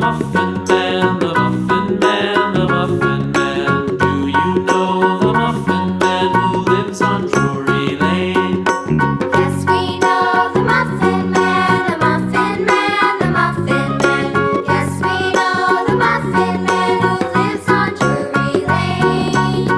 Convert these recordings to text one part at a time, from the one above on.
Muffin Man, the Muffin Man, the Muffin Man. Do you know the Muffin Man who lives on Drury Lane? Yes, we know the Muffin Man, the Muffin Man, the Muffin Man. Yes, we know the Muffin Man who lives on Drury Lane.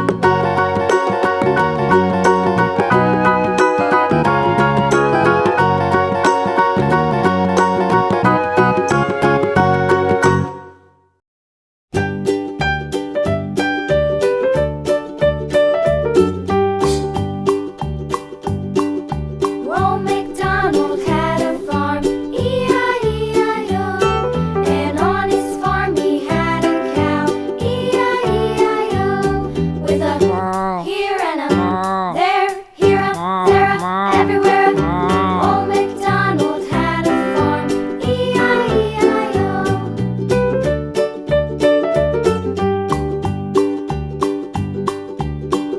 Old MacDonald had a farm, E-I-E-I-O. And on his farm he had a cow, E-I-E-I-O. With a here and a there, here a, there a, everywhere. Old MacDonald had a farm, E-I-E-I-O.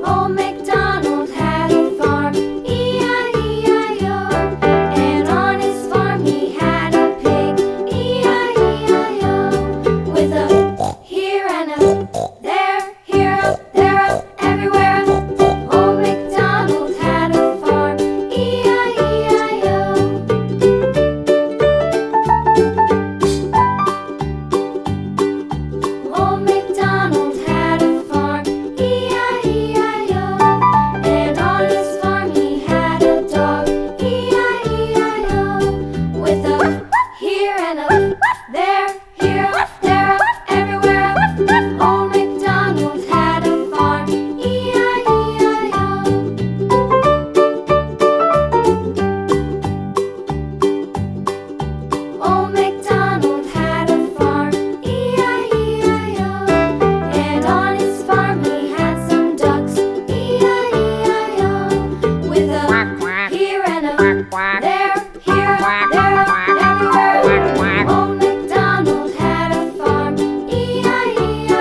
Old MacDonald had a farm, E-I-E-I-O. And on his farm he had a pig, E-I-E-I-O. With a here and a there, here a, there a, everywhere. Old MacDonald had a farm, E-I-E-I-O. Old MacDonald had a farm, E-I-E-I-O. And on his farm he had a dog, E-I-E-I-O. With a here and a there, here a, there a, everywhere. Old MacDonald had a farm, E-I-E-I-O. Old MacDonald had a farm, E-I-E-I-O. And on his farm he had some ducks, E-I-E-I-O. With a here and a there, here a, there a, everywhere. Old MacDonald had a farm, E-I-E-I-O.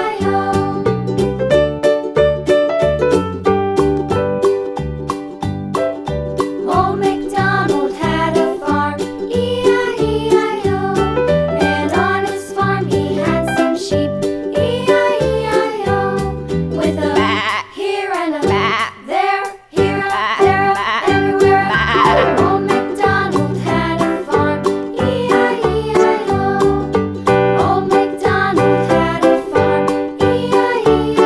Old MacDonald had a farm, E-I-E-I-O. And on his farm he had some sheep, E-I-E-I-O. With a here and a there, here a, there a, everywhere. Old MacDonald had a farm, E-I-E-I-O. Old MacDonald had a farm, E-I-E-I-O.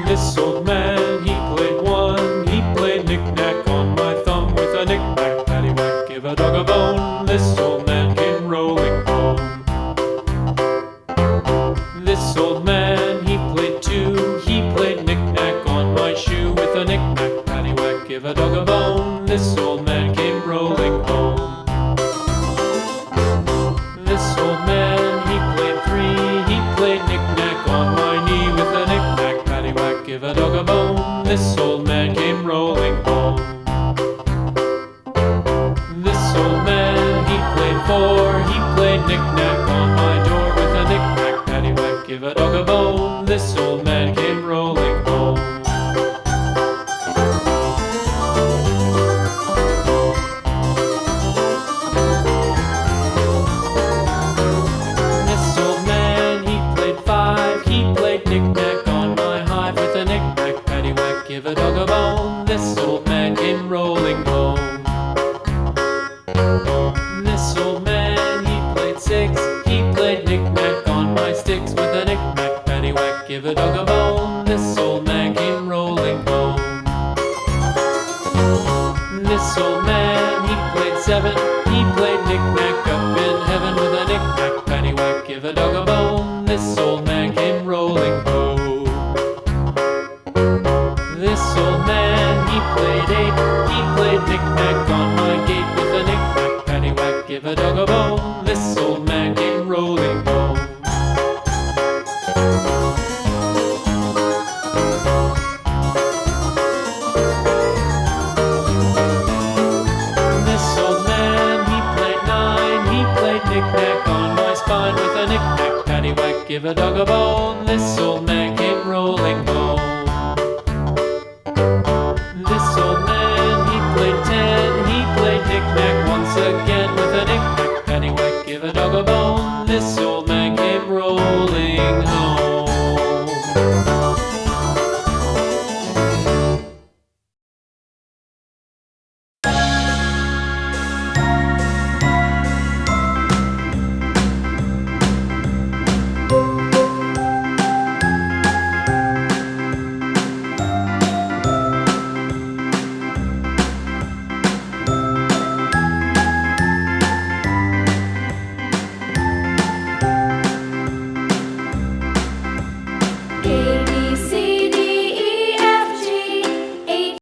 This old man, he played one. He played knick-knack on my thumb. With a knick-knack, paddywhack, give a dog a bone. This old man came rolling home. This old man, he played two. He played knick-knack on my shoe. With a knick-knack, paddywhack, give a dog a bone. This old man came rolling home. This old man, he played three. He played knick-knack on my knee. With a knick-knack, paddywhack, give a dog a bone. This old man came rolling home. This old man, he played four. He played knick-knack on my door. With a knick-knack, paddywhack, give a dog a bone. This old man came rolling home. This old man, he played five. He played knick-knack on my hive. With a knick-knack, paddywhack, give a dog a bone. This old man came rolling home. This old man, he played six. He played knick-knack on my sticks. With a knick-knack, paddywhack, give a dog a bone. This old man came rolling home. This old man, he played seven. He played knick-knack up in heaven. With a knick-knack, paddywhack, give a dog a bone. This old man came rolling home. This old man, he played eight. He played knick-knack on my gate. With a knick-knack, paddywhack, give a dog a bone. This old man came rolling home. This old man, he played nine. He played knick-knack on my spine. With a knick-knack, paddywhack, give a dog a bone. This old man came came rolling home. This old man, he played 10. He played knick-knack once again with a knick-knack, paddywhack, give a dog a bone. This old